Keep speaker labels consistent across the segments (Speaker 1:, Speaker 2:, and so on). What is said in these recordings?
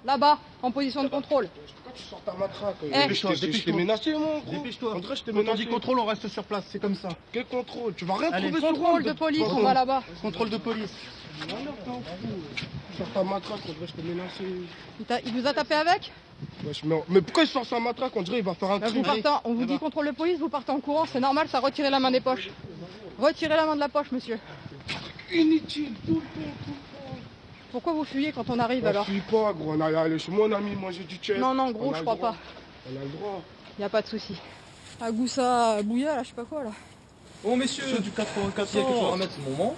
Speaker 1: Là-bas, en position de contrôle.
Speaker 2: Pourquoi tu sors ta matraque?
Speaker 3: Dépêche-toi,
Speaker 2: Je t'ai menacé, mon gros.
Speaker 3: Dépêche-toi.
Speaker 2: On dirait que je t'ai
Speaker 3: Quand on
Speaker 2: menacé.
Speaker 3: dit contrôle, on reste sur place, c'est comme ça.
Speaker 2: Quel contrôle? Tu vas rien
Speaker 3: Allez,
Speaker 2: trouver sur
Speaker 1: Contrôle
Speaker 2: moi.
Speaker 1: de police, on va là-bas.
Speaker 3: Contrôle de police.
Speaker 2: Tu sors ta matraque, on dirait que je t'ai menacé.
Speaker 1: Il vous a tapé avec?
Speaker 2: Wesh, mais pourquoi il sort sa matraque? On dirait qu'il va faire un
Speaker 1: Là,
Speaker 2: crime.
Speaker 1: on vous dit contrôle de police, vous partez en courant, c'est normal, ça retirez la main des poches. Retirez la main de la poche, monsieur.
Speaker 2: Inutile, tout le temps.
Speaker 1: Pourquoi vous fuyez quand on arrive alors?
Speaker 2: Je suis pas, gros. On allait aller chez mon ami manger du chef.
Speaker 1: Non, gros, je crois pas.
Speaker 2: On a le droit.
Speaker 1: Y a pas de souci. Agoussa, Bouya, là, je sais pas quoi, là.
Speaker 4: Bon, messieurs, du 84, il y a quelque chose à remettre ce moment.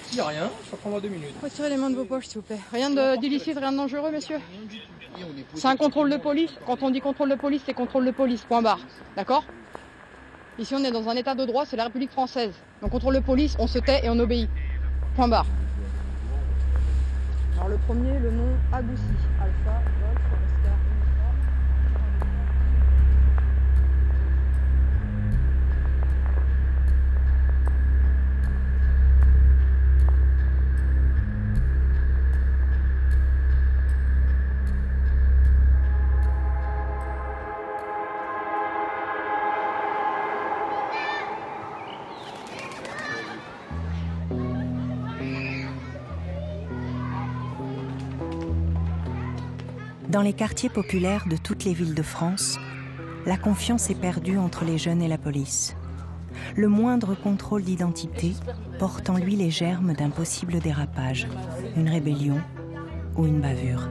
Speaker 4: S'il n'y a rien, ça prendra 2 minutes.
Speaker 1: Retirez les mains de vos poches, s'il vous plaît. Rien d'illicite, rien de dangereux, messieurs. C'est un contrôle de police. Quand on dit contrôle de police, c'est contrôle de police, point barre. D'accord? Ici, on est dans un état de droit, c'est la République française. Donc, contrôle de police, on se tait et on obéit. Point barre. Alors, le premier, le nom Agoussi. Alpha, Golf, Oscar, uniforme.
Speaker 5: Dans les quartiers populaires de toutes les villes de France, la confiance est perdue entre les jeunes et la police. Le moindre contrôle d'identité porte en lui les germes d'un possible dérapage, une rébellion ou une bavure.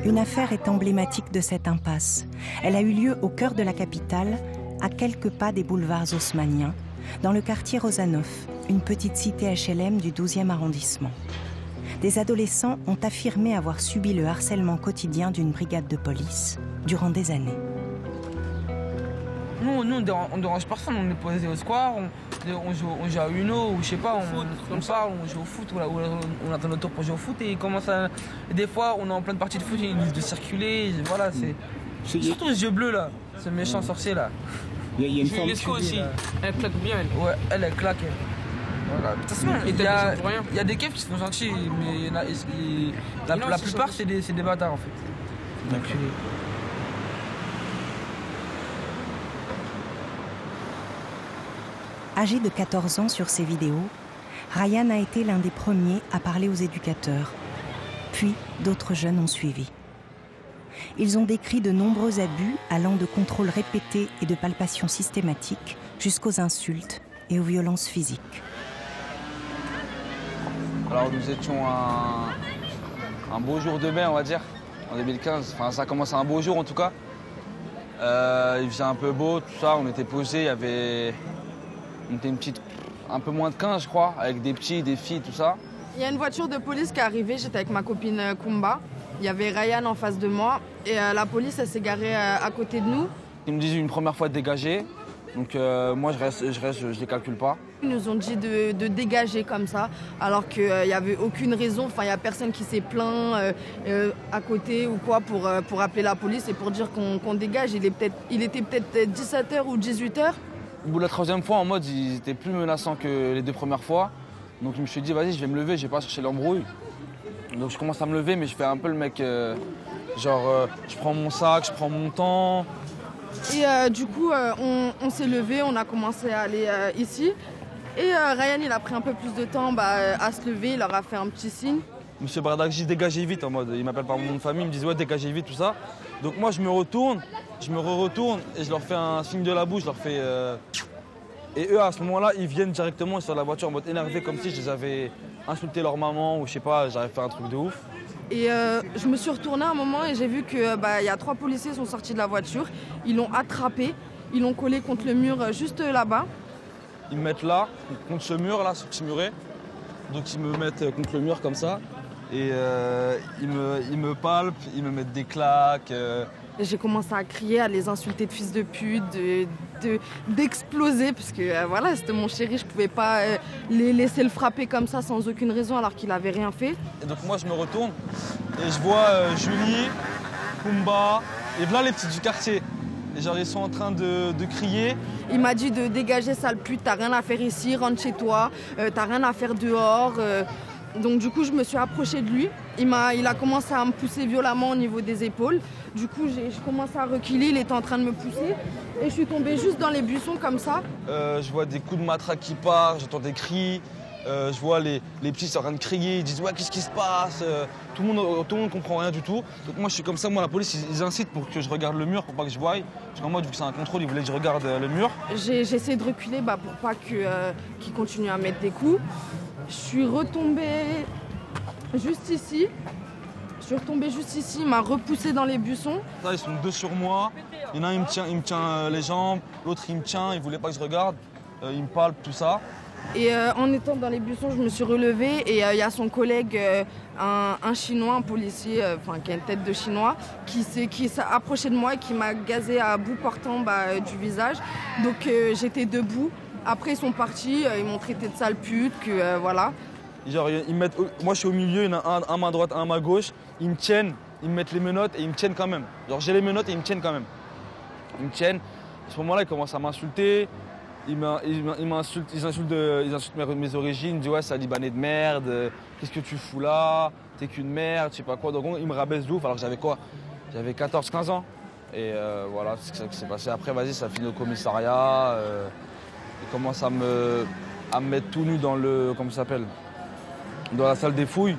Speaker 5: Une affaire est emblématique de cette impasse. Elle a eu lieu au cœur de la capitale, à quelques pas des boulevards haussmanniens, dans le quartier Rosanov, une petite cité HLM du 12e arrondissement. Des adolescents ont affirmé avoir subi le harcèlement quotidien d'une brigade de police durant des années.
Speaker 6: Nous on dérange personne, on est posé au square, on joue à Uno, ou je sais pas, on parle, on joue au foot, ou on attend notre tour pour jouer au foot et des fois on est en pleine partie de foot, ils nous disent de circuler, voilà, c'est surtout les yeux bleus là, ce méchant sorcier là.
Speaker 4: Il y a une femme aussi. Elle claque bien, elle.
Speaker 6: Ouais, elle claque. Voilà. De toute façon, il y a des keufs qui se font gentils, mais la plupart c'est des bâtards en fait. Donc,
Speaker 5: Âgé de 14 ans sur ces vidéos, Ryan a été l'un des premiers à parler aux éducateurs. Puis, d'autres jeunes ont suivi. Ils ont décrit de nombreux abus allant de contrôles répétés et de palpations systématiques jusqu'aux insultes et aux violences physiques.
Speaker 7: Alors nous étions un beau jour de mai, on va dire, en 2015. Enfin, ça a commencé un beau jour en tout cas. Il faisait un peu beau, tout ça, on était posés, on était un peu moins de 15 je crois, avec des petits, des filles, tout ça.
Speaker 8: Il y a une voiture de police qui est arrivée, j'étais avec ma copine Kumba. Il y avait Ryan en face de moi et la police elle s'est garée à côté de nous.
Speaker 7: Ils me disent une première fois de dégager, donc moi je reste, je les calcule pas.
Speaker 8: Ils nous ont dit de dégager comme ça, alors qu'il n'y avait aucune raison, enfin il n'y a personne qui s'est plaint à côté ou quoi pour appeler la police et pour dire qu'on dégage. Il était peut-être 17h ou 18h.
Speaker 7: Au bout de la troisième fois, en mode, ils étaient plus menaçants que les deux premières fois. Donc je me suis dit, vas-y, je vais me lever, je vais pas chercher l'embrouille. Donc je commence à me lever, mais je fais un peu le mec, je prends mon sac, je prends mon temps.
Speaker 8: Et du coup, on s'est levé, on a commencé à aller ici. Et Ryan, il a pris un peu plus de temps à se lever, il leur a fait un petit signe.
Speaker 7: Monsieur Bardakji, dégagez vite en mode, il m'appelle par mon nom de famille, il me dit ouais, dégagez vite, tout ça. Donc moi, je me retourne et je leur fais un signe de la bouche, je leur fais... Et eux, à ce moment-là, ils viennent directement sur la voiture en mode énervé, comme si je les avais insulté leur maman ou je sais pas, j'avais fait un truc de ouf.
Speaker 8: Et je me suis retournée un moment et j'ai vu qu'il y a 3 policiers qui sont sortis de la voiture. Ils l'ont attrapé, ils l'ont collé contre le mur juste là-bas.
Speaker 7: Ils me mettent là, contre ce mur, là, sur ce muret. Donc ils me mettent contre le mur comme ça. Et ils me palpent, ils me mettent des claques.
Speaker 8: Et j'ai commencé à crier, à les insulter de fils de pute, d'exploser, parce que voilà, c'était mon chéri, je pouvais pas les laisser le frapper comme ça sans aucune raison alors qu'il avait rien fait.
Speaker 7: Et donc moi je me retourne et je vois Julie, Kumba et voilà les petits du quartier. Et genre ils sont en train de crier.
Speaker 8: Il m'a dit de dégager sale pute, t'as rien à faire ici, rentre chez toi, t'as rien à faire dehors. Donc du coup, je me suis approchée de lui. Il a commencé à me pousser violemment au niveau des épaules. Du coup, j'ai commencé à reculer, il était en train de me pousser. Et je suis tombée juste dans les buissons comme ça.
Speaker 7: Je vois des coups de matraque qui partent, j'entends des cris. Je vois les petits sont en train de crier, ils disent ouais qu'est-ce qui se passe, tout le monde comprend rien du tout. Donc moi je suis comme ça, moi la police ils incitent pour que je regarde le mur pour pas que je voie. Parce qu'en mode vu que c'est un contrôle, ils voulaient que je regarde le mur.
Speaker 8: J'ai essayé de reculer pour pas qu'ils continuent à mettre des coups. Je suis retombée juste ici. Il m'a repoussé dans les buissons.
Speaker 7: Là, ils sont deux sur moi. Il y en a un, il me tient les jambes, l'autre il me tient, il voulait pas que je regarde, il me palpe, tout ça.
Speaker 8: Et en étant dans les buissons, je me suis relevée et il y a son collègue, un Chinois, un policier, qui a une tête de Chinois, qui s'est approché de moi et qui m'a gazé à bout portant du visage. Donc j'étais debout. Après ils sont partis, ils m'ont traité de sale pute, que voilà.
Speaker 7: Genre, moi je suis au milieu, il y en a un à ma droite, un à ma gauche. Ils me tiennent, ils me mettent les menottes et ils me tiennent quand même. Genre j'ai les menottes et ils me tiennent quand même. Ils me tiennent. À ce moment-là, ils commencent à m'insulter. Ils insultent mes origines. Ils me disent ouais, c'est un Libanais de merde. Qu'est-ce que tu fous là? T'es qu'une merde, je sais pas quoi. Donc ils me rabaissent de ouf alors que j'avais quoi? J'avais 14-15 ans. Et voilà, c'est ça qui s'est passé. Après, vas-y, ça finit au commissariat. Ils commencent à me mettre tout nu dans le. Comment ça s'appelle? Dans la salle des fouilles.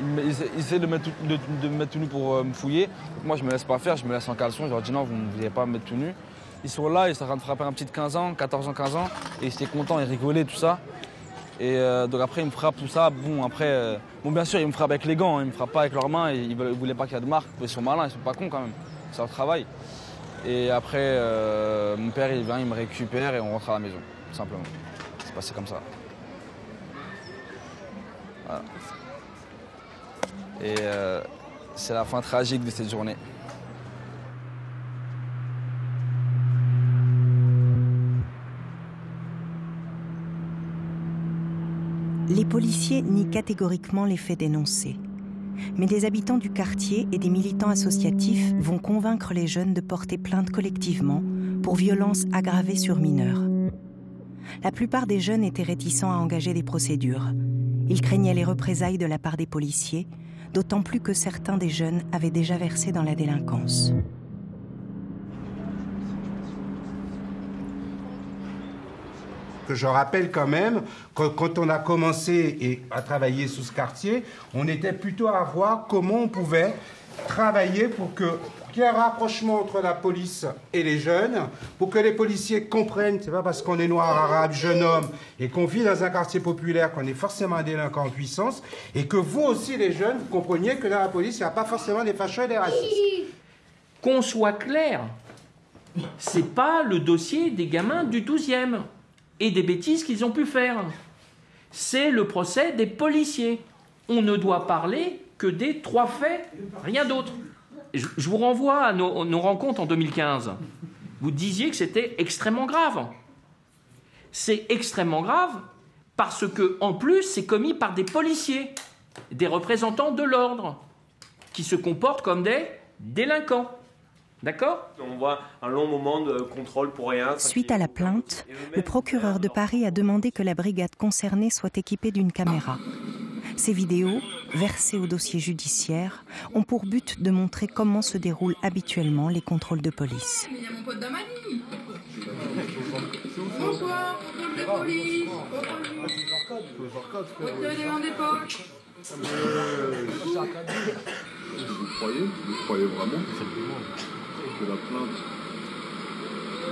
Speaker 7: Ils essaient de me mettre tout nu pour me fouiller. Donc moi, je me laisse pas faire, je me laisse en caleçon. Je leur dis non, vous ne vouliez pas me mettre tout nu. Ils sont là, ils sont en train de frapper un petit de 15 ans, 14 ans, 15 ans. Et ils étaient contents, ils rigolaient, tout ça. Et donc après, ils me frappent, tout ça. Bon, après, bien sûr, ils me frappent avec les gants, hein. Ils me frappent pas avec leurs mains. Ils ne voulaient pas qu'il y ait de marque. Ils sont malins, ils sont pas cons quand même. C'est leur travail. Et après, mon père, il vient, il me récupère et on rentre à la maison, tout simplement. C'est passé comme ça. Voilà. Et c'est la fin tragique de cette journée.
Speaker 5: Les policiers nient catégoriquement les faits dénoncés. Mais des habitants du quartier et des militants associatifs vont convaincre les jeunes de porter plainte collectivement pour violences aggravées sur mineurs. La plupart des jeunes étaient réticents à engager des procédures. Ils craignaient les représailles de la part des policiers, d'autant plus que certains des jeunes avaient déjà versé dans la délinquance.
Speaker 9: Que je rappelle quand même que quand on a commencé à travailler sous ce quartier, on était plutôt à voir comment on pouvait travailler pour qu'il y ait un rapprochement entre la police et les jeunes, pour que les policiers comprennent, c'est pas parce qu'on est noir, arabe, jeune homme, et qu'on vit dans un quartier populaire qu'on est forcément un délinquant en puissance, et que vous aussi, les jeunes, vous compreniez que dans la police, il n'y a pas forcément des fachos et des racistes.
Speaker 10: Qu'on soit clair, c'est pas le dossier des gamins du 12e et des bêtises qu'ils ont pu faire. C'est le procès des policiers. On ne doit parler que des 3 faits, rien d'autre. Je vous renvoie à nos rencontres en 2015. Vous disiez que c'était extrêmement grave. C'est extrêmement grave parce que, en plus, c'est commis par des policiers, des représentants de l'ordre, qui se comportent comme des délinquants. D'accord ?
Speaker 11: On voit un long moment de contrôle pour rien.
Speaker 5: Suite à la plainte, le procureur de Paris a demandé que la brigade concernée soit équipée d'une caméra. Ces vidéos, versées au dossier judiciaire, ont pour but de montrer comment se déroulent habituellement les contrôles de police.
Speaker 12: Il y a mon pote Damani. Bonsoir, contrôle de police. Retirez les mains des poches.
Speaker 13: Vous croyez vraiment que la plainte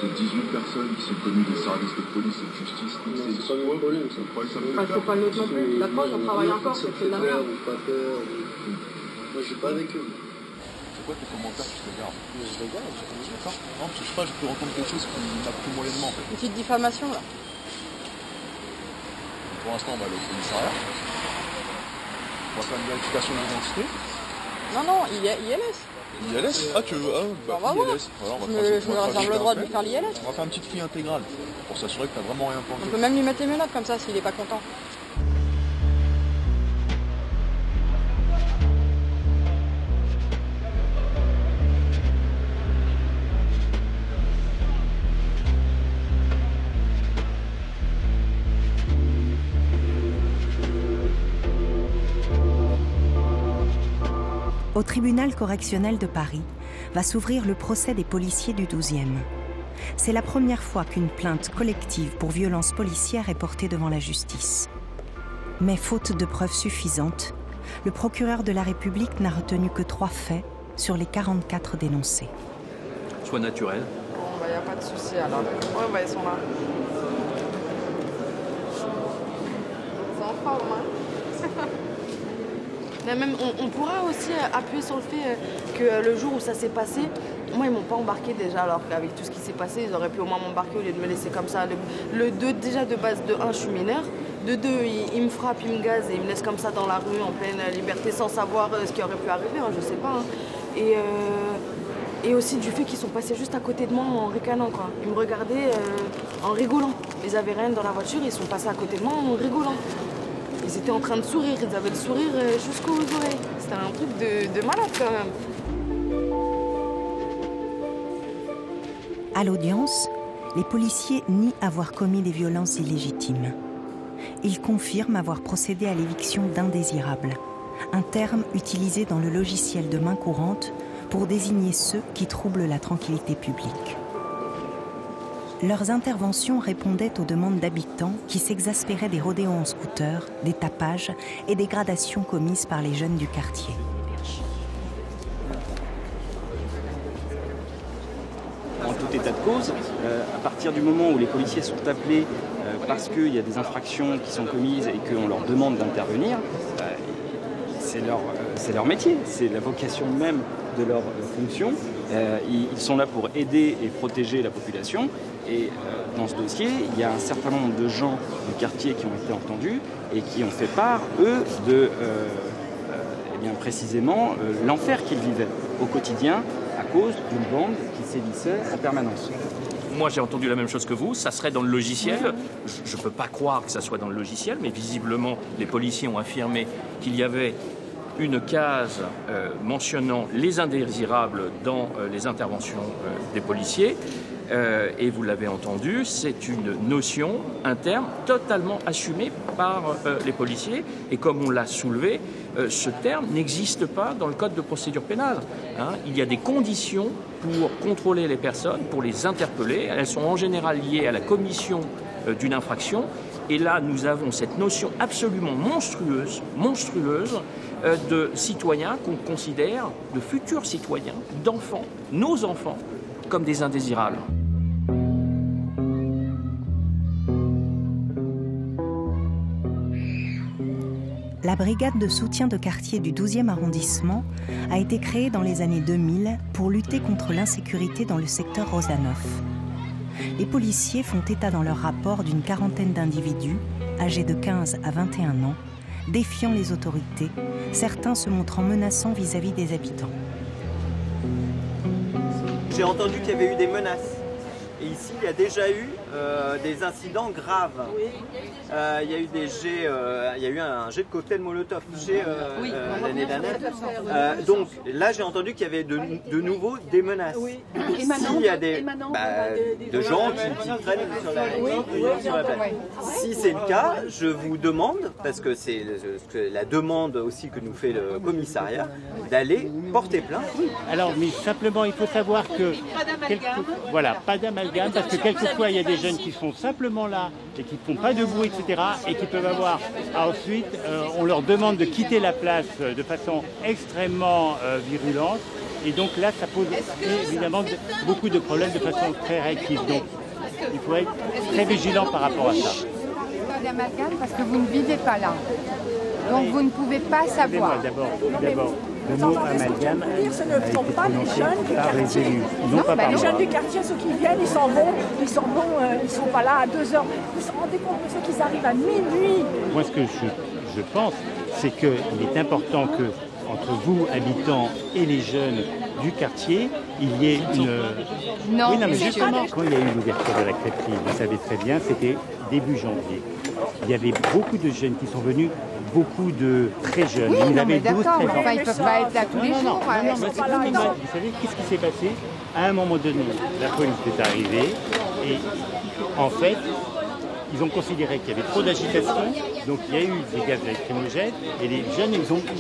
Speaker 13: de 18 personnes qui sont connues des services de police et de justice, c'est pas nouveau problème, ça.
Speaker 12: Faut pas le mettre non plus. La preuve, on travaille encore, c'est de la merde.
Speaker 13: Moi, je suis pas avec eux. C'est quoi tes commentaires que tu regardes? Je regarde, d'accord. Non, parce que je sais pas, je peux entendre quelque chose qui m'a pris moyennement, en fait.
Speaker 12: Une petite diffamation, là.
Speaker 13: Pour l'instant, on va aller au commissariat. On va faire une vérification d'identité.
Speaker 12: Non, ILS.
Speaker 13: ILS? Ah, tu veux? Ah, bah,
Speaker 12: on va voir.
Speaker 13: ILS. Alors,
Speaker 12: je me réserve le droit de lui faire l'ILS.
Speaker 13: On va faire une petite fouille intégrale pour s'assurer que t'as vraiment rien planté.
Speaker 12: On peut même lui mettre les menottes comme ça s'il est pas content.
Speaker 5: Au tribunal correctionnel de Paris va s'ouvrir le procès des policiers du 12e. C'est la première fois qu'une plainte collective pour violence policière est portée devant la justice. Mais faute de preuves suffisantes, le procureur de la République n'a retenu que 3 faits sur les 44 dénoncés.
Speaker 10: Soit naturel.
Speaker 8: Bon, bah, y a pas de souci alors. Ouais, bah, ils sont là. C'est en forme, hein. Mais même, on pourra aussi appuyer sur le fait que le jour où ça s'est passé, moi, ils m'ont pas embarqué déjà, alors qu'avec tout ce qui s'est passé, ils auraient pu au moins m'embarquer au lieu de me laisser comme ça. Le 2, déjà de base, de 1, je suis mineur. De 2, ils me frappent, ils me gazent et ils me laissent comme ça dans la rue, en pleine liberté, sans savoir ce qui aurait pu arriver, hein, je sais pas. Hein. Et aussi du fait qu'ils sont passés juste à côté de moi en ricanant, quoi. Ils me regardaient en rigolant. Ils avaient rien dans la voiture, ils sont passés à côté de moi en rigolant. Ils étaient en train de sourire, ils avaient le sourire jusqu'aux oreilles. C'était un truc de malade quand même.
Speaker 5: À l'audience, les policiers nient avoir commis des violences illégitimes. Ils confirment avoir procédé à l'éviction d'indésirables, un terme utilisé dans le logiciel de main courante pour désigner ceux qui troublent la tranquillité publique. Leurs interventions répondaient aux demandes d'habitants qui s'exaspéraient des rodéos en scooter, des tapages et des dégradations commises par les jeunes du quartier.
Speaker 14: En tout état de cause, à partir du moment où les policiers sont appelés parce qu'il y a des infractions qui sont commises et qu'on leur demande d'intervenir, c'est leur métier, c'est la vocation même de leur fonction. Ils sont là pour aider et protéger la population. Et dans ce dossier, il y a un certain nombre de gens du quartier qui ont été entendus et qui ont fait part, eux, de eh bien, précisément l'enfer qu'ils vivaient au quotidien à cause d'une bande qui sévissait en permanence.
Speaker 10: Moi, j'ai entendu la même chose que vous, ça serait dans le logiciel. Je ne peux pas croire que ça soit dans le logiciel, mais visiblement, les policiers ont affirmé qu'il y avait une case mentionnant les indésirables dans les interventions des policiers. Et vous l'avez entendu, c'est une notion, un terme totalement assumé par les policiers. Et comme on l'a soulevé, ce terme n'existe pas dans le code de procédure pénale. Hein. Il y a des conditions pour contrôler les personnes, pour les interpeller. Elles sont en général liées à la commission d'une infraction. Et là, nous avons cette notion absolument monstrueuse de citoyens qu'on considère, de futurs citoyens, d'enfants, nos enfants, comme des indésirables.
Speaker 5: La brigade de soutien de quartier du 12e arrondissement a été créée dans les années 2000 pour lutter contre l'insécurité dans le secteur Rosanov. Les policiers font état dans leur rapport d'une quarantaine d'individus, âgés de 15 à 21 ans, défiant les autorités, certains se montrant menaçants vis-à-vis des habitants.
Speaker 15: J'ai entendu qu'il y avait eu des menaces. Et ici, il y a déjà eu des incidents graves. Il y a eu des jets, il y a eu un jet de cocktail Molotov l'année dernière. Donc là, j'ai entendu qu'il y avait de nouveau des menaces. S'il y a de gens qui traînent sur la place. Si c'est le cas, je vous demande, parce que c'est la demande aussi que nous fait le commissariat, d'aller porter plainte.
Speaker 16: Alors, mais simplement, il faut savoir que voilà, pas d'amalgame, parce que quelquefois, il y a des jeunes qui sont simplement là et qui ne font pas de bruit, etc. et qui peuvent avoir... Ensuite, on leur demande de quitter la place de façon extrêmement virulente. Et donc là, ça pose évidemment beaucoup de problèmes de façon très réactive. Donc, il faut être très vigilant par rapport à ça.
Speaker 17: Pas d'amalgame parce que vous ne vivez pas là. Donc vous ne pouvez pas savoir.
Speaker 16: D'abord, le mot amalgame
Speaker 18: ce ne sont pas les jeunes du quartier. Les jeunes du quartier, ceux qui viennent, ils s'en vont, ils sont pas là à 2 heures. Vous vous rendez compte de ceux qui arrivent à minuit?
Speaker 16: Moi, ce que je pense, c'est qu'il est important que entre vous, habitants, et les jeunes du quartier, il y ait une...
Speaker 17: Non,
Speaker 16: oui, non, mais justement, quand il y a eu l'ouverture de la crêperie, vous savez très bien, c'était début janvier. Il y avait beaucoup de jeunes qui sont venus, beaucoup de très jeunes.
Speaker 17: Oui,
Speaker 16: ils avaient 12, 13 ans.
Speaker 17: Enfin, ils ne peuvent pas être là tous les jours.
Speaker 16: Vous savez, qu'est-ce qui s'est passé? À un moment donné, la police est arrivée et, en fait, ils ont considéré qu'il y avait trop d'agitation, donc il y a eu des gaz lacrymogènes, et les jeunes,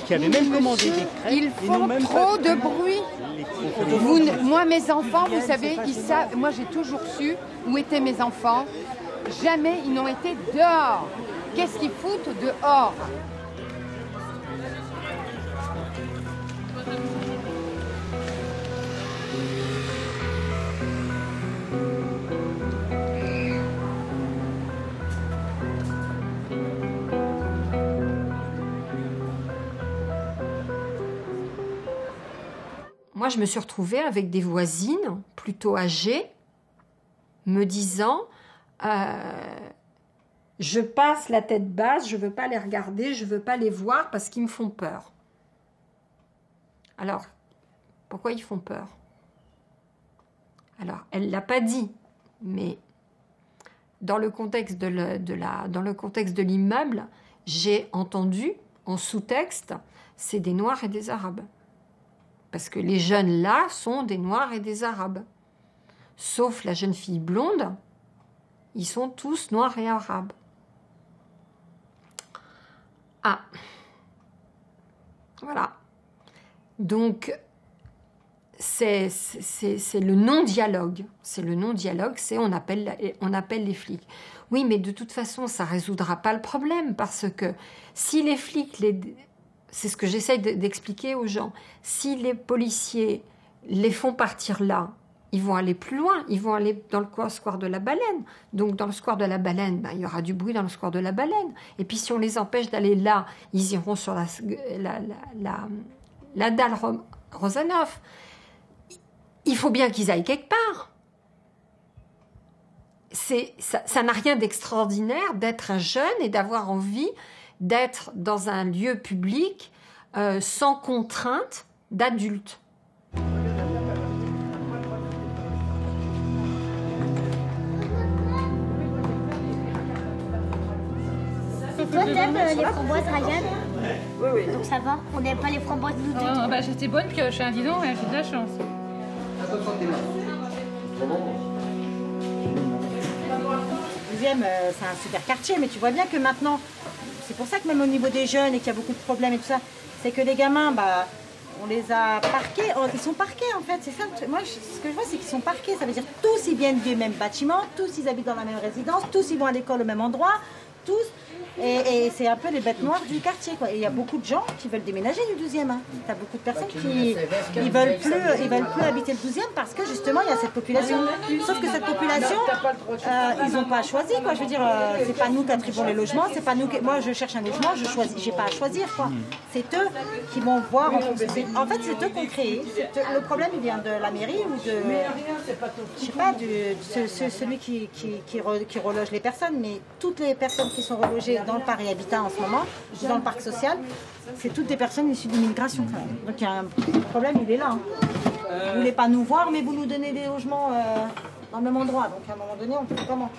Speaker 16: qui avaient même commandé des crêpes,
Speaker 17: ils font trop de bruit. Moi, mes enfants, vous savez, ils savent, moi j'ai toujours su où étaient mes enfants. Jamais ils n'ont été dehors. Qu'est-ce qu'ils foutent dehors?
Speaker 19: Moi, je me suis retrouvée avec des voisines plutôt âgées me disant je passe la tête basse, je ne veux pas les regarder, je ne veux pas les voir parce qu'ils me font peur. Alors, pourquoi ils font peur? Alors, elle ne l'a pas dit, mais dans le contexte de l'immeuble, j'ai entendu en sous-texte, c'est des Noirs et des Arabes. Parce que les jeunes là sont des Noirs et des Arabes. Sauf la jeune fille blonde, ils sont tous Noirs et Arabes. Ah. Voilà. Donc, c'est le non-dialogue. C'est le non-dialogue, c'est on appelle les flics. Oui, mais de toute façon, ça ne résoudra pas le problème, parce que si les flics... C'est ce que j'essaye d'expliquer aux gens. Si les policiers les font partir là, ils vont aller plus loin. Ils vont aller dans le square de la Baleine. Donc, dans le square de la Baleine, il y aura du bruit dans le square de la Baleine. Et puis, si on les empêche d'aller là, ils iront sur la dalle Rosanov. Il faut bien qu'ils aillent quelque part. Ça n'a rien d'extraordinaire d'être un jeune et d'avoir envie d'être dans un lieu public sans contrainte d'adulte.
Speaker 20: Et toi, t'aimes les framboises, Ryan?
Speaker 21: Oui, oui.
Speaker 20: Donc ça va? On n'aime pas les framboises, nous deux?
Speaker 21: Bah, j'étais bonne que je suis un didon et j'ai de la chance.
Speaker 22: Deuxième, c'est un super quartier, mais tu vois bien que maintenant, c'est pour ça que même au niveau des jeunes et qu'il y a beaucoup de problèmes et tout ça, c'est que les gamins, bah, on les a parqués, ils sont parqués en fait, c'est ça. Moi, ce que je vois, c'est qu'ils sont parqués, ça veut dire tous ils viennent du même bâtiment, tous ils habitent dans la même résidence, tous ils vont à l'école au même endroit, tous, et c'est un peu les bêtes noires du quartier, quoi. Et il y a beaucoup de gens qui veulent déménager du 12e. Hein. Tu as beaucoup de personnes qui ils veulent plus habiter le 12e parce que justement il y a cette population. Sauf que cette population, ils n'ont pas choisi, quoi. Je veux dire, c'est pas nous qui attribuons les logements, c'est pas nous qui... Moi je cherche un logement, je choisis, j'ai pas à choisir, quoi. C'est eux qui vont voir. En fait, c'est eux qui ont créé. Le problème il vient de la mairie ou de, je sais pas, celui qui reloge les personnes, mais toutes les personnes qui sont relogées dans le Paris Habitat en ce moment, dans le parc social, c'est toutes des personnes issues de l'immigration quand même. Donc il y a un problème, il est là. Hein. Vous voulez pas nous voir, mais vous nous donnez des logements dans le même endroit. Donc à un moment donné, on fait comment?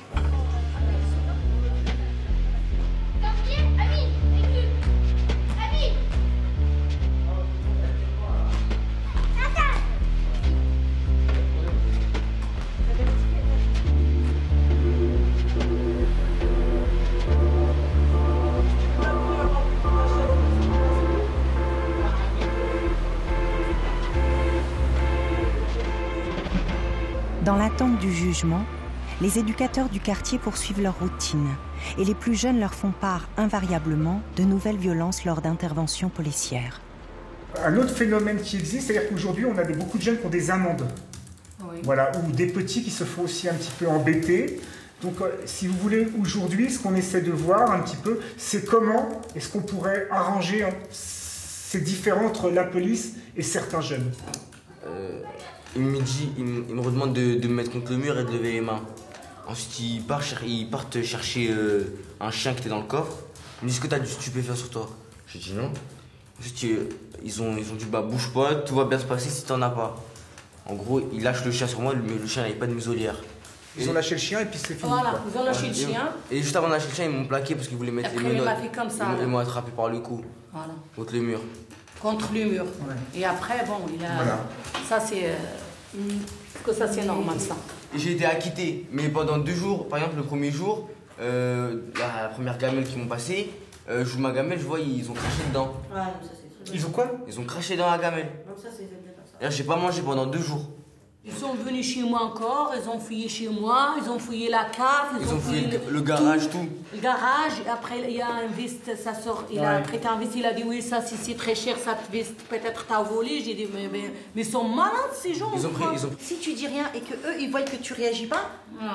Speaker 5: Dans l'attente du jugement, les éducateurs du quartier poursuivent leur routine et les plus jeunes leur font part invariablement de nouvelles violences lors d'interventions policières.
Speaker 23: Un autre phénomène qui existe, c'est-à-dire qu'aujourd'hui, on a beaucoup de jeunes qui ont des amendes. Oui. Voilà, ou des petits qui se font aussi un petit peu embêter. Donc, si vous voulez, aujourd'hui, ce qu'on essaie de voir un petit peu, c'est comment est-ce qu'on pourrait arranger ces différends entre la police et certains jeunes.
Speaker 24: Il me redemande de me mettre contre le mur et de lever les mains. Ensuite, ils partent chercher un chien qui était dans le coffre. Ils me disent que t'as du stupéfiant sur toi. J'ai dit non. Ensuite, ils ont dit bah bouge pas, tout va bien se passer si t'en as pas. En gros, ils lâchent le chien sur moi, mais le chien n'avait pas de muselière.
Speaker 23: Ils ont lâché le chien et puis c'est fini.
Speaker 21: Voilà,
Speaker 23: quoi.
Speaker 21: ils ont lâché le chien.
Speaker 24: Et juste avant de lâcher le chien, ils m'ont plaqué parce qu'ils voulaient mettre les menottes.
Speaker 21: Après, il m'a fait comme ça.
Speaker 24: Ils m'ont attrapé par le cou.
Speaker 21: Voilà.
Speaker 24: Contre le mur.
Speaker 21: Contre le mur. Ouais. Et après, bon, il a. Voilà. Ça, c'est. Ça, c'est normal, ça.
Speaker 24: Et j'ai été acquitté. Mais pendant 2 jours, par exemple, le premier jour, La première gamelle qu'ils m'ont passée, j'ouvre ma gamelle, je vois, ils ont craché dedans.
Speaker 22: Ouais, ça c'est très
Speaker 23: Ils ont quoi?
Speaker 24: Ils ont craché dans la gamelle.
Speaker 22: Donc ça c'est
Speaker 24: Là, j'ai pas mangé pendant 2 jours.
Speaker 21: Ils sont venus chez moi encore, ils ont fouillé chez moi, ils ont fouillé la cave,
Speaker 24: Ils ont fouillé le garage, tout.
Speaker 21: Le garage, après il y a un veste, ça sort, il a prêté un veste, il a dit oui, ça si c'est très cher, ça veste peut-être t'as volé. J'ai dit mais ils sont malades ces gens.
Speaker 22: Si tu dis rien et que eux ils voient que tu réagis pas,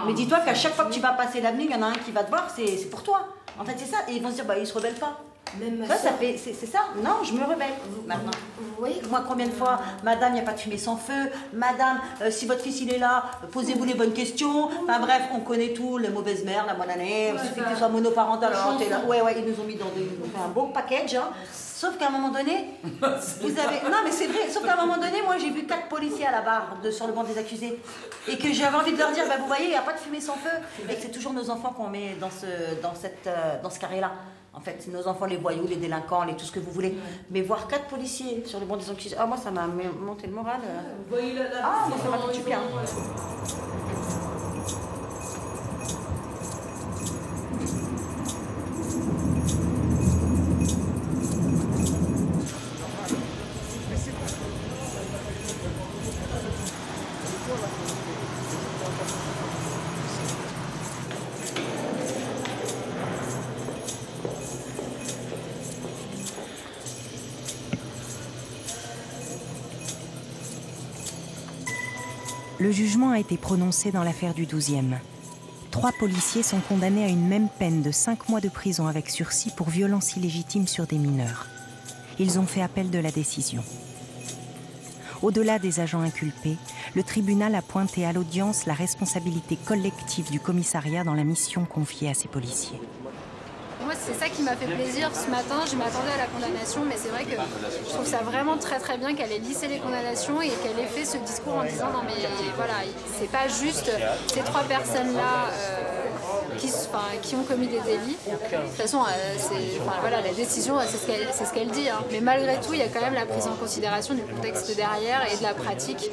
Speaker 22: mais dis-toi qu'à chaque fois que tu vas passer l'avenue, il y en a un qui va te voir, c'est pour toi. En fait c'est ça, et ils vont se dire bah ils se rebellent pas.
Speaker 21: Même
Speaker 22: ça fait, c'est ça. Non, je me rebelle maintenant. Vous voyez, moi combien de fois, madame, il n'y a pas de fumée sans feu. Madame, si votre fils il est là, posez-vous les bonnes questions. Enfin bref, on connaît tout, les mauvaises mères, la bonne année. Il suffit que tu sois monoparental. Alors t'es là. Ouais, ils nous ont mis dans un beau package. Hein. Sauf qu'à un moment donné, vous avez. Non, mais c'est vrai. Sauf qu'à un moment donné, moi j'ai vu 4 policiers à la barre sur le banc des accusés. Et que j'avais envie de leur dire, bah, vous voyez, il n'y a pas de fumée sans feu. Et que c'est toujours nos enfants qu'on met dans ce carré-là. En fait, c'est nos enfants, les voyous, les délinquants, tout ce que vous voulez. Mais voir 4 policiers sur le banc des accusés, moi ça m'a monté le moral.
Speaker 21: Vous voyez moi
Speaker 22: ça m'a fait du bien.
Speaker 5: Le jugement a été prononcé dans l'affaire du 12e. 3 policiers sont condamnés à une même peine de 5 mois de prison avec sursis pour violence illégitime sur des mineurs. Ils ont fait appel de la décision. Au-delà des agents inculpés, le tribunal a pointé à l'audience la responsabilité collective du commissariat dans la mission confiée à ces policiers.
Speaker 1: Moi, c'est ça qui m'a fait plaisir ce matin. Je m'attendais à la condamnation, mais c'est vrai que je trouve ça vraiment très très bien qu'elle ait lissé les condamnations et qu'elle ait fait ce discours en disant non mais voilà, c'est pas juste ces 3 personnes-là qui ont commis des délits. De toute façon, voilà, la décision, c'est ce qu'elle dit. Hein. Mais malgré tout, il y a quand même la prise en considération du contexte derrière et de la pratique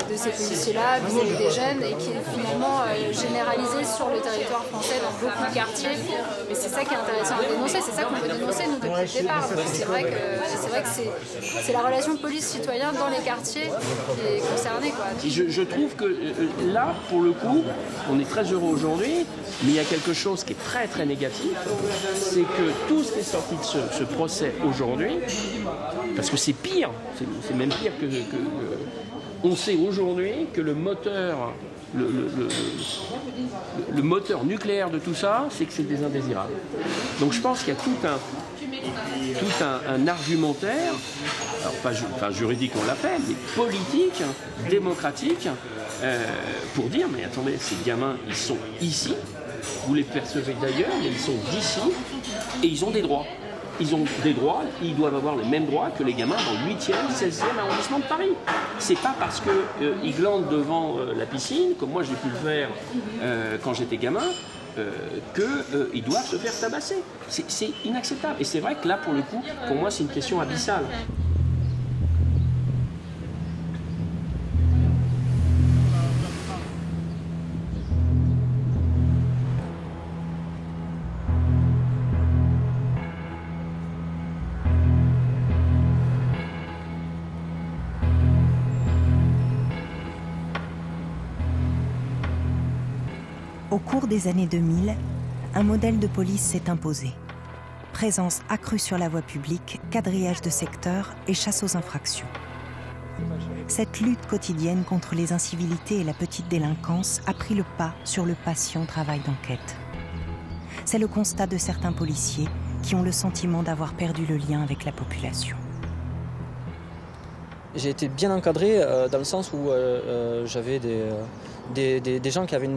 Speaker 1: de ces policiers-là vis-à-vis des jeunes et qui est finalement généralisée sur le territoire français dans beaucoup de quartiers. Mais c'est ça qui est intéressant à dénoncer, c'est ça qu'on veut dénoncer nous depuis le départ. C'est vrai que c'est la relation police-citoyen dans les quartiers qui est concernée. Quoi.
Speaker 10: Je trouve que là, pour le coup, on est très heureux aujourd'hui, mais il y a quelque chose qui est très très négatif, c'est que tout ce qui est sorti de ce procès aujourd'hui, parce que c'est pire, c'est même pire que on sait aujourd'hui que le moteur, le moteur nucléaire de tout ça, c'est que c'est des indésirables. Donc je pense qu'il y a tout un argumentaire, alors pas juridique on l'a fait, mais politique, démocratique, pour dire mais attendez, ces gamins ils sont ici, vous les percevez d'ailleurs, mais ils sont d'ici et ils ont des droits. Ils ont des droits, ils doivent avoir les mêmes droits que les gamins dans le 8e, 16e arrondissement de Paris. C'est pas parce qu'ils glandent devant la piscine, comme moi j'ai pu le faire quand j'étais gamin, qu'ils doivent se faire tabasser. C'est inacceptable. Et c'est vrai que là, pour le coup, pour moi, c'est une question abyssale.
Speaker 5: Au cours des années 2000, un modèle de police s'est imposé. Présence accrue sur la voie publique, quadrillage de secteurs et chasse aux infractions. Cette lutte quotidienne contre les incivilités et la petite délinquance a pris le pas sur le patient travail d'enquête. C'est le constat de certains policiers qui ont le sentiment d'avoir perdu le lien avec la population.
Speaker 2: J'ai été bien encadré dans le sens où j'avais des gens qui avaient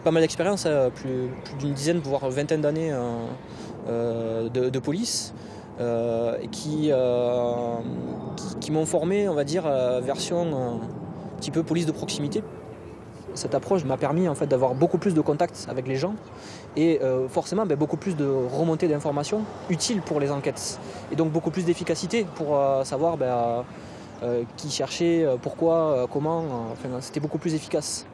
Speaker 2: pas mal d'expérience, plus d'une dizaine, voire une vingtaine d'années de police, qui m'ont formé, on va dire, version un petit peu police de proximité. Cette approche m'a permis en fait, d'avoir beaucoup plus de contacts avec les gens et forcément beaucoup plus de remontées d'informations utiles pour les enquêtes. Et donc beaucoup plus d'efficacité pour savoir qui cherchait, pourquoi, comment, c'était beaucoup plus efficace.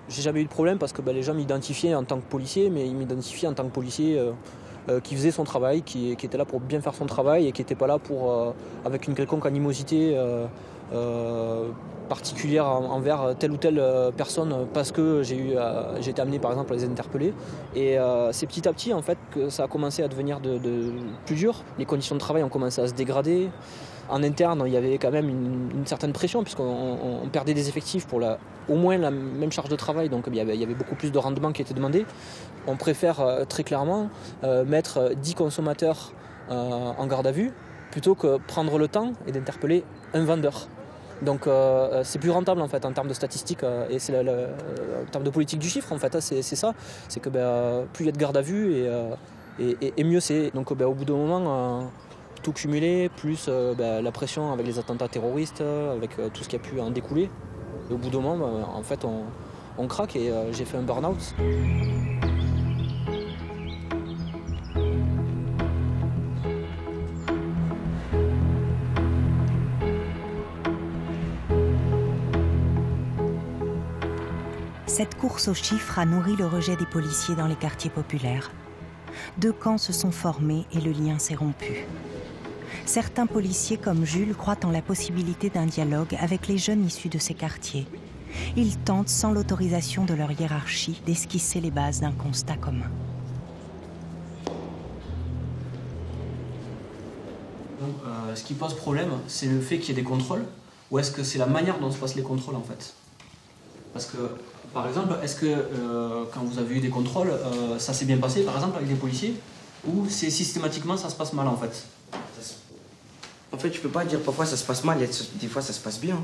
Speaker 2: j'ai jamais eu de problème parce que les gens m'identifiaient en tant que policier, mais ils m'identifiaient en tant que policier qui faisait son travail, qui était là pour bien faire son travail et qui n'était pas là pour, avec une quelconque animosité particulière envers telle ou telle personne parce que j'ai été amené par exemple à les interpeller. Et c'est petit à petit en fait que ça a commencé à devenir de plus dur. Les conditions de travail ont commencé à se dégrader. En interne, il y avait quand même une certaine pression puisqu'on perdait des effectifs pour au moins la même charge de travail, donc il y avait beaucoup plus de rendement qui était demandé. On préfère très clairement mettre 10 consommateurs en garde à vue plutôt que prendre le temps et d'interpeller un vendeur. Donc c'est plus rentable en fait en termes de statistiques et c'est en termes de politique du chiffre en fait, c'est ça. C'est que plus il y a de garde à vue et mieux c'est. Donc au bout d'un moment, tout cumulé, plus la pression avec les attentats terroristes, avec tout ce qui a pu en découler. Et au bout d'un moment, en fait, on craque et j'ai fait un burn-out.
Speaker 5: Cette course aux chiffres a nourri le rejet des policiers dans les quartiers populaires. 2 camps se sont formés et le lien s'est rompu. Certains policiers comme Jules croient en la possibilité d'un dialogue avec les jeunes issus de ces quartiers. Ils tentent, sans l'autorisation de leur hiérarchie, d'esquisser les bases d'un constat commun.
Speaker 2: Donc, ce qui pose problème, c'est le fait qu'il y ait des contrôles, ou est-ce que c'est la manière dont se passent les contrôles en fait? Parce que, par exemple, est-ce que quand vous avez eu des contrôles, ça s'est bien passé par exemple avec les policiers, ou c'est systématiquement ça se passe mal en fait?
Speaker 24: En fait, je peux pas dire parfois ça se passe mal, des fois ça se passe bien.